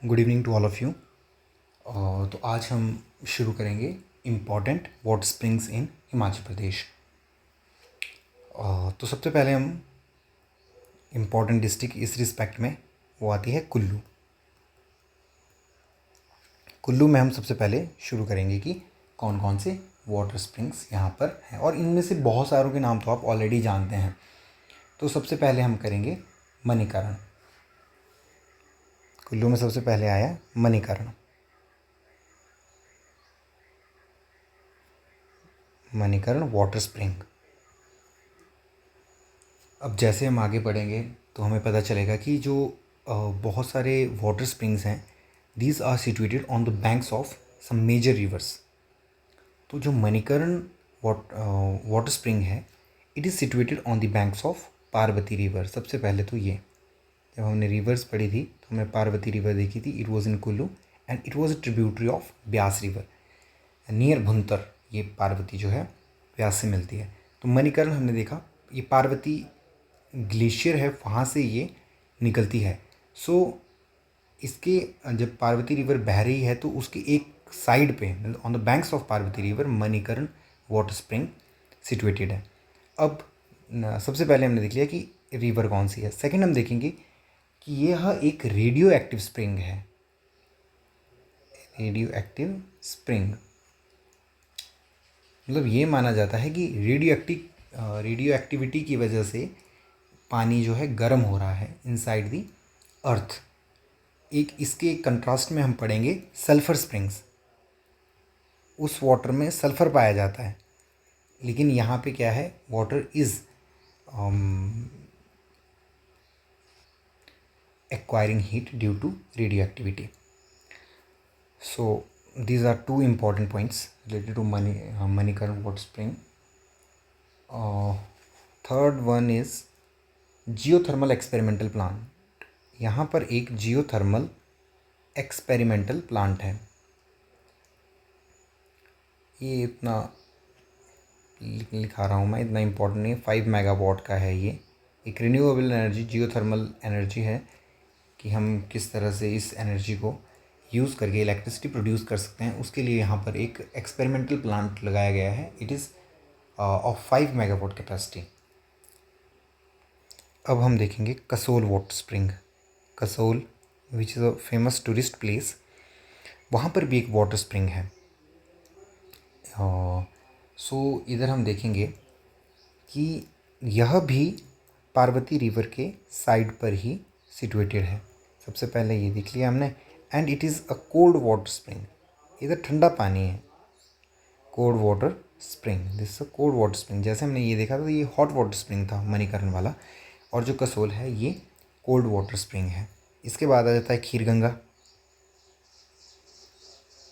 Good evening to all of you. तो आज हम शुरू करेंगे important water springs in Himachal Pradesh. तो सबसे पहले हम इम्पॉर्टेंट डिस्ट्रिक्ट इस रिस्पेक्ट में वो आती है कुल्लू। कुल्लू में हम सबसे पहले शुरू करेंगे कि कौन कौन से वाटर स्प्रिंग्स यहाँ पर हैं, और इनमें से बहुत सारों के नाम तो आप ऑलरेडी जानते हैं। तो सबसे पहले हम करेंगे मणिकर्ण। कुल्लू में सबसे पहले आया मणिकर्ण। Manikaran water spring. अब जैसे हम आगे बढ़ेंगे तो हमें पता चलेगा कि जो बहुत सारे वाटर स्प्रिंग्स हैं, these are situated on the banks of some major rivers. तो जो मणिकर्ण वाटर स्प्रिंग है, it is situated on the banks of Parvati river. सबसे पहले तो ये, जब हमने रिवर्स पढ़ी थी तो हमने पार्वती रिवर देखी थी। It was in Kullu and it was a tributary of Beas river near Bhuntar. ये पार्वती जो है ब्यास से मिलती है। तो मणिकर्ण हमने देखा, ये पार्वती ग्लेशियर है, वहाँ से ये निकलती है। सो इसके जब पार्वती रिवर बह रही है तो उसके एक साइड पे, on the banks of Parvati river, Manikaran water spring situated है। अब सबसे पहले हमने देख लिया कि रिवर कौन सी है। सेकंड हम देखेंगे कि यह एक रेडियो एक्टिव स्प्रिंग है। रेडियो एक्टिव स्प्रिंग मतलब ये माना जाता है कि रेडियो एक्टिविटी की वजह से पानी जो है गर्म हो रहा है इनसाइड दी अर्थ। एक इसके कंट्रास्ट में हम पढ़ेंगे सल्फ़र स्प्रिंग्स। उस वाटर में सल्फ़र पाया जाता है, लेकिन यहाँ पे क्या है, water is acquiring heat due to radioactivity. So these are two important points related to Manikarn water spring. Third one is geothermal experimental plant. यहाँ पर एक जियोथर्मल एक्सपेरिमेंटल प्लांट है। ये इतना लिखा रहा हूँ मैं, इतना इम्पोर्टेंट नहीं है। 5 मेगावाट का है ये। एक रिन्यूएबल एनर्जी, जियोथर्मल एनर्जी है कि हम किस तरह से इस एनर्जी को यूज़ करके इलेक्ट्रिसिटी प्रोड्यूस कर सकते हैं, उसके लिए यहाँ पर एक एक्सपेरिमेंटल प्लांट लगाया गया है। It is of 5 megawatt capacity. अब हम देखेंगे Kasol water spring. Kasol which is a famous tourist place, वहाँ पर भी एक वाटर स्प्रिंग है। सो इधर हम देखेंगे कि यह भी पार्वती रिवर के साइड पर ही सिचुएटेड है। सबसे पहले ये देख लिया हमने। And it is a cold water spring. इधर ठंडा पानी है। Cold water spring, this a cold water spring. जैसे हमने ये देखा था तो ये हॉट वाटर स्प्रिंग था मणिकर्ण वाला, और जो कसोल है ये कोल्ड वाटर स्प्रिंग है। इसके बाद आ जाता है खीरगंगा।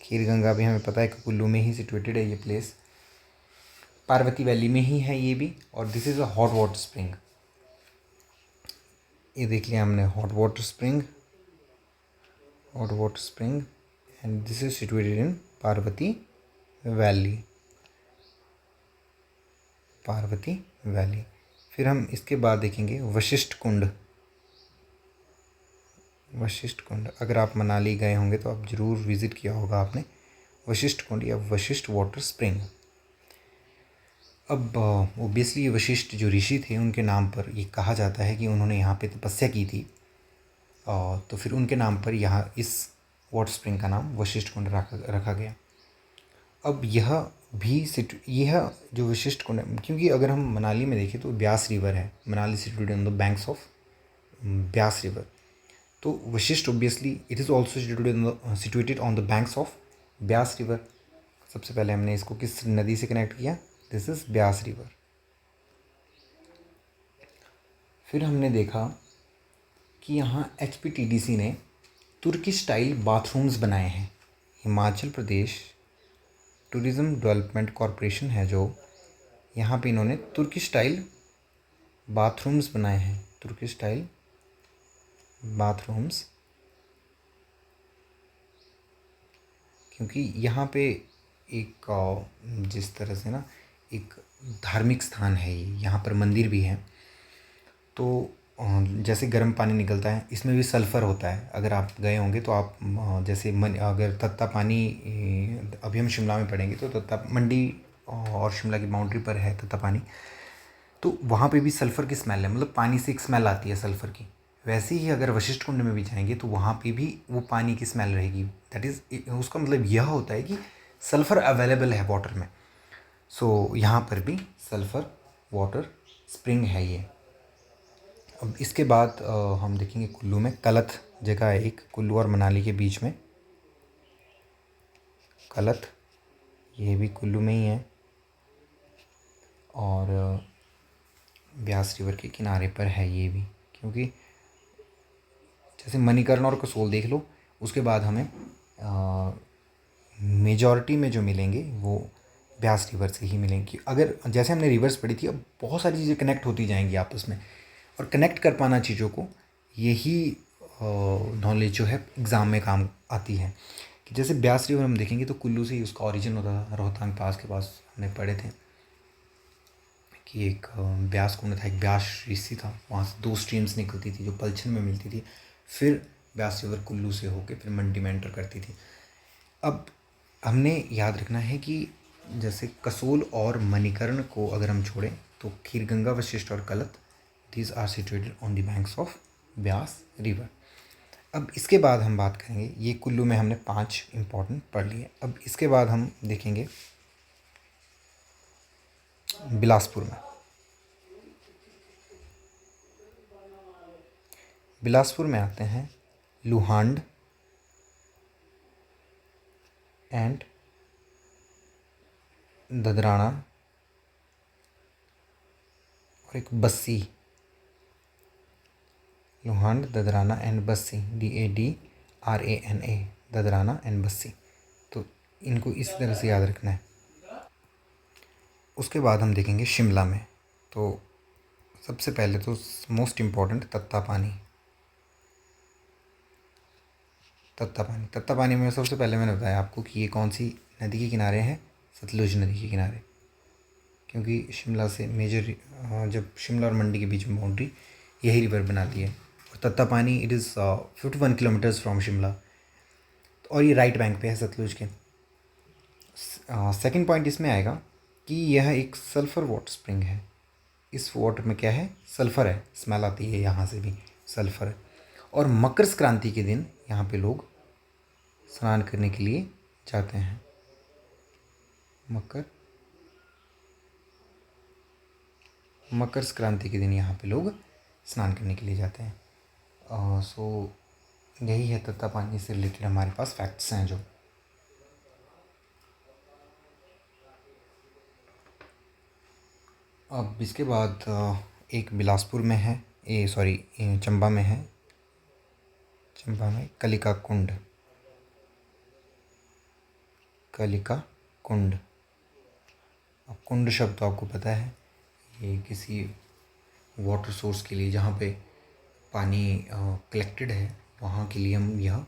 खीरगंगा भी हमें पता है कि कुल्लू में ही सिचुएटेड है ये प्लेस, पार्वती वैली में ही है ये भी, और this is a hot water spring. ये देख लिया हमने hot water spring, hot water spring, and this is situated in Parvati valley. Parvati valley. फिर हम इसके बाद देखेंगे वशिष्ठ कुंड। वशिष्ठ कुंड, अगर आप मनाली गए होंगे तो आप ज़रूर विज़िट किया होगा आपने वशिष्ठ कुंड या वशिष्ठ वाटर स्प्रिंग। अब ओबियसली वशिष्ठ जो ऋषि थे उनके नाम पर ये कहा जाता है कि उन्होंने यहाँ पे तपस्या की थी, तो फिर उनके नाम पर यहाँ इस वाटर स्प्रिंग का नाम वशिष्ठ कुंड रखा गया। अब यह जो वशिष्ठ कुंड है, क्योंकि अगर हम मनाली में देखें तो ब्यास रिवर है, Manali situated on the banks of Beas river. तो Vashisht obviously it is also situated on the banks of Beas river. सबसे पहले हमने इसको किस नदी से कनेक्ट किया, दिस इज़ ब्यास रिवर। फिर हमने देखा कि यहाँ HPTDC ने तुर्की स्टाइल बाथरूम्स बनाए हैं। Himachal Pradesh tourism development corporation है जो, यहाँ पे इन्होंने तुर्की स्टाइल बाथरूम्स बनाए हैं। तुर्की स्टाइल बाथरूम्स, क्योंकि यहाँ पे एक जिस तरह से ना एक धार्मिक स्थान है ये, यहाँ पर मंदिर भी है, तो जैसे गर्म पानी निकलता है, इसमें भी सल्फ़र होता है। अगर आप गए होंगे तो आप जैसे अगर तत्ता पानी, अभी हम शिमला में पढ़ेंगे तो तत्ता मंडी और शिमला की बाउंड्री पर है तत्ता पानी, तो वहाँ पे भी सल्फ़र की स्मेल है, मतलब पानी से एक स्मेल आती है सल्फ़र की। वैसे ही अगर वशिष्ठ कुंड में भी जाएंगे तो वहाँ पे भी वो पानी की स्मेल रहेगी। दैट इज़, उसका मतलब यह होता है कि सल्फ़र अवेलेबल है वाटर में। सो यहाँ पर भी सल्फ़र वाटर स्प्रिंग है ये। अब इसके बाद हम देखेंगे कुल्लू में कलथ जगह है एक, कुल्लू और मनाली के बीच में कलथ, ये भी कुल्लू में ही है और ब्यास रिवर के किनारे पर है ये भी। क्योंकि जैसे मणिकर्ण और कसोल देख लो, उसके बाद हमें मेजॉरिटी में जो मिलेंगे वो ब्यास रिवर से ही मिलेंगी। अगर जैसे हमने रिवर्स पढ़ी थी, अब बहुत सारी चीज़ें कनेक्ट होती जाएंगी आपस में, और कनेक्ट कर पाना चीज़ों को, यही नॉलेज जो है एग्ज़ाम में काम आती है। कि जैसे ब्यास रिवर हम देखेंगे तो कुल्लू से ही उसका ओरिजिन होता था, रोहतांग पास के पास हमने पढ़े थे कि एक ब्यास कुंड था, एक ब्यास ऋषि था, वहाँ से 2 स्ट्रीम्स निकलती थी जो पलछन में मिलती थी, फिर ब्यास रिवर कुल्लू से होके फिर मंडी में एंटर करती थी। अब हमने याद रखना है कि जैसे कसोल और मणिकर्ण को अगर हम छोड़ें तो खीरगंगा, वशिष्ठ और Kalath, these are situated on the banks of Beas river. अब इसके बाद हम बात करेंगे, ये कुल्लू में हमने 5 इंपॉर्टेंट पढ़ लिए। अब इसके बाद हम देखेंगे बिलासपुर में। बिलासपुर में आते हैं लुहांड एंड ददराना और एक Bassi, Luhand, Dadrana and Bassi, DADRANA, Dadrana and Bassi. तो इनको इसी तरह से याद रखना है। उसके बाद हम देखेंगे शिमला में। तो सबसे पहले तो मोस्ट इम्पॉर्टेंट तत्ता पानी। तत्ता पानी में सबसे पहले मैंने बताया आपको कि ये कौन सी नदी के किनारे हैं, सतलुज नदी के किनारे। क्योंकि शिमला से मेजर, जब शिमला और मंडी के बीच में बाउंड्री यही रिवर बनाती है, और तत्ता पानी it is 51 kilometres from Shimla, और ये राइट बैंक पे है सतलुज के। सेकंड पॉइंट इसमें आएगा कि यह एक सल्फ़र वाटर स्प्रिंग है। इस वाटर में क्या है, सल्फ़र है, स्मेल आती है यहाँ से भी, सल्फ़र है। और मकर संक्रांति के दिन यहाँ पे लोग स्नान करने के लिए जाते हैं। मकर संक्रांति के दिन यहाँ पे लोग स्नान करने के लिए जाते हैं। सो यही है तत्ता पानी से रिलेटेड हमारे पास फैक्ट्स हैं जो। अब इसके बाद एक बिलासपुर में है, चंबा में है, चंबा में कलिका कुंड। अब कुंड शब्द तो आपको पता है, ये किसी वाटर सोर्स के लिए जहाँ पे पानी कलेक्टेड है, वहाँ के लिए हम यह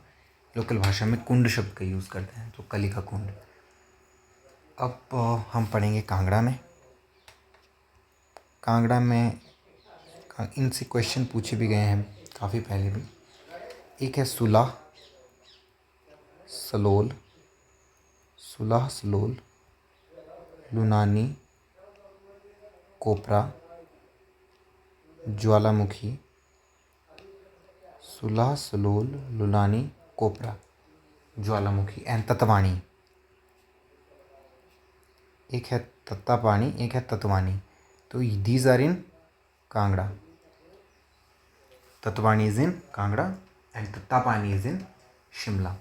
लोकल भाषा में कुंड शब्द का यूज़ करते हैं, तो कलिका कुंड। अब हम पढ़ेंगे कांगड़ा में। कांगड़ा में इनसे क्वेश्चन पूछे भी गए हैं काफ़ी पहले भी। एक है सुलह Salul, लुनानी, Kopra, Jwalamukhi, Sulah Salul, लुनानी, Kopra, Jwalamukhi and ततवानी। एक है तत्ता पानी, एक है ततवानी। तो these are in Kangra. Tatwani is in Kangra and Tatta Pani is इन शिमला।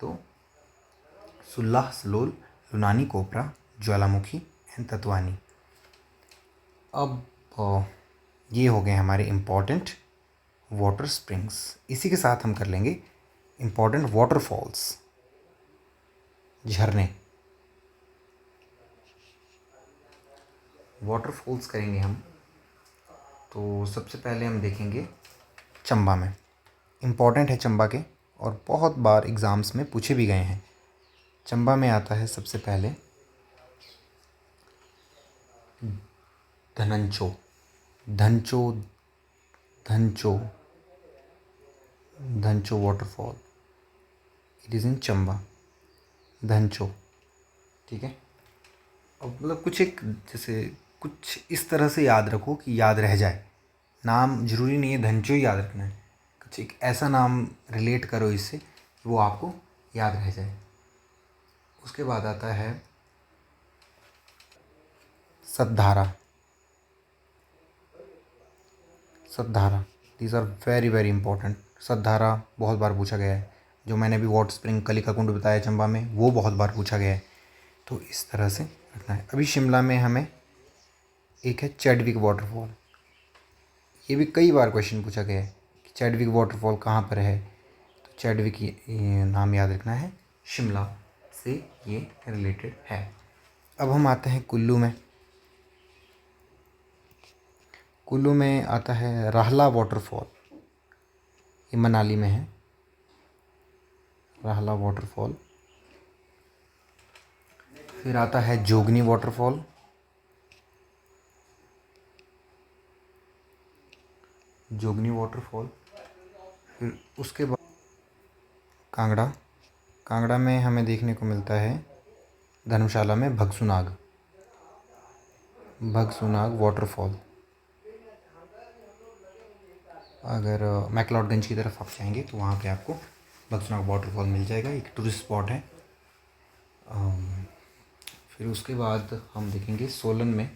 तो सुलह सलोल, लुनानी, कोपरा, ज्वालामुखी एंड ततवानी। अब ये हो गए हमारे इम्पॉर्टेंट वाटर स्प्रिंग्स। इसी के साथ हम कर लेंगे इम्पॉर्टेंट वाटरफॉल्स, झरने। वाटरफॉल्स करेंगे हम, तो सबसे पहले हम देखेंगे चंबा में। इम्पॉर्टेंट है चंबा के, और बहुत बार एग्ज़ाम्स में पूछे भी गए हैं। चंबा में आता है सबसे पहले Dhancho, Dhancho, Dhancho waterfall, it is in Chamba, Dhancho. ठीक है, अब मतलब कुछ एक जैसे कुछ इस तरह से याद रखो कि याद रह जाए। नाम ज़रूरी नहीं है धनचो ही याद रखना है, कुछ एक ऐसा नाम रिलेट करो इससे कि वो आपको याद रह जाए। उसके बाद आता है Satdhara, Satdhara, these are very very important. Satdhara बहुत बार पूछा गया है। जो मैंने अभी वाटर स्प्रिंग कलिका कुंड बताया चंबा में, वो बहुत बार पूछा गया है, तो इस तरह से रखना है। अभी शिमला में हमें एक है चैडविक वाटरफॉल, ये भी कई बार क्वेश्चन पूछा गया है कि चैडविक वाटरफॉल कहाँ पर है, तो चैडविक ये नाम याद रखना है, शिमला से ये रिलेटेड है। अब हम आते हैं कुल्लू में। कुल्लू में आता है राहला वाटरफॉल, ये मनाली में है, राहला वाटरफॉल। फिर आता है जोगनी वाटरफॉल, जोगनी वाटरफॉल। फिर उसके बाद कांगड़ा, कांगड़ा में हमें देखने को मिलता है धर्मशाला में भगसुनाग, भगसुनाग वाटरफॉल। अगर मैक्लोडगंज की तरफ आप जाएंगे तो वहाँ पे आपको भगसुनाग वाटरफॉल मिल जाएगा, एक टूरिस्ट स्पॉट है। फिर उसके बाद हम देखेंगे सोलन में,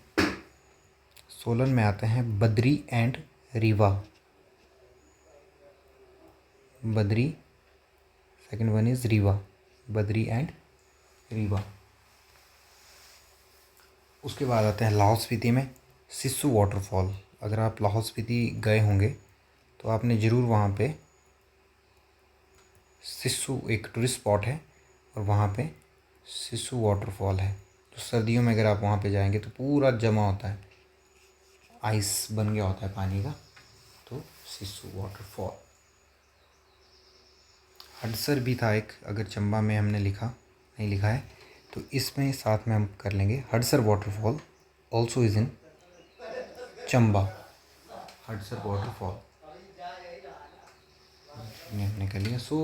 सोलन में आते हैं Badri and Rewa, Badri, second one is Rewa, Badri and Rewa. उसके बाद आते हैं लाहौल स्पीति में सिस्सू वाटरफॉल। अगर आप लाहौल स्पीति गए होंगे तो आपने ज़रूर वहाँ पे सिस्सू, एक टूरिस्ट स्पॉट है और वहाँ पे सिस्सू वाटरफॉल है। तो सर्दियों में अगर आप वहाँ पे जाएंगे तो पूरा जमा होता है, आइस बन गया होता है पानी का, तो सिस्सू वाटरफॉल। हडसर भी था एक, अगर चंबा में हमने लिखा नहीं लिखा है तो इसमें साथ में हम कर लेंगे। Hadsar waterfall also is in Chamba, Hadsar waterfall ये हमने कर लिया। So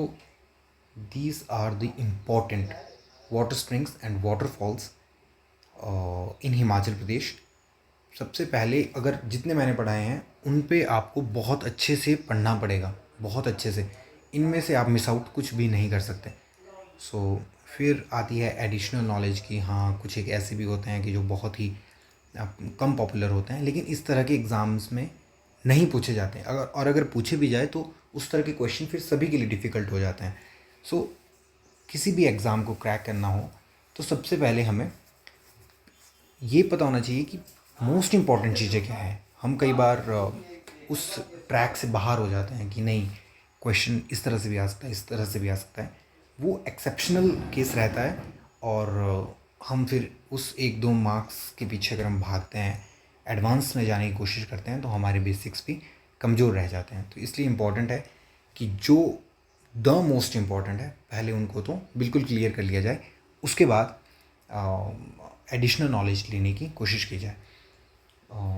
these are the important water springs and waterfalls in Himachal Pradesh. सबसे पहले अगर जितने मैंने पढ़ाए हैं उन पे आपको बहुत अच्छे से पढ़ना पड़ेगा, बहुत अच्छे से, इनमें से आप मिस आउट कुछ भी नहीं कर सकते। सो फिर आती है एडिशनल नॉलेज की। हाँ, कुछ एक ऐसे भी होते हैं कि जो बहुत ही कम पॉपुलर होते हैं, लेकिन इस तरह के एग्ज़ाम्स में नहीं पूछे जाते हैं। अगर पूछे भी जाए तो उस तरह के क्वेश्चन फिर सभी के लिए डिफ़िकल्ट हो जाते हैं। सो किसी भी एग्ज़ाम को क्रैक करना हो तो सबसे पहले हमें ये पता होना चाहिए कि मोस्ट इम्पॉर्टेंट चीज़ें क्या है। हम कई बार उस ट्रैक से बाहर हो जाते हैं कि नहीं, क्वेश्चन इस तरह से भी आ सकता है, इस तरह से भी आ सकता है, वो एक्सेप्शनल केस रहता है। और हम फिर उस 1-2 मार्क्स के पीछे अगर हम भागते हैं, एडवांस में जाने की कोशिश करते हैं, तो हमारे बेसिक्स भी कमज़ोर रह जाते हैं। तो इसलिए इम्पॉर्टेंट है कि जो द मोस्ट इम्पॉर्टेंट है पहले उनको तो बिल्कुल क्लियर कर लिया जाए, उसके बाद एडिशनल नॉलेज लेने की कोशिश की जाए।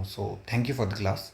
So thank you for the class.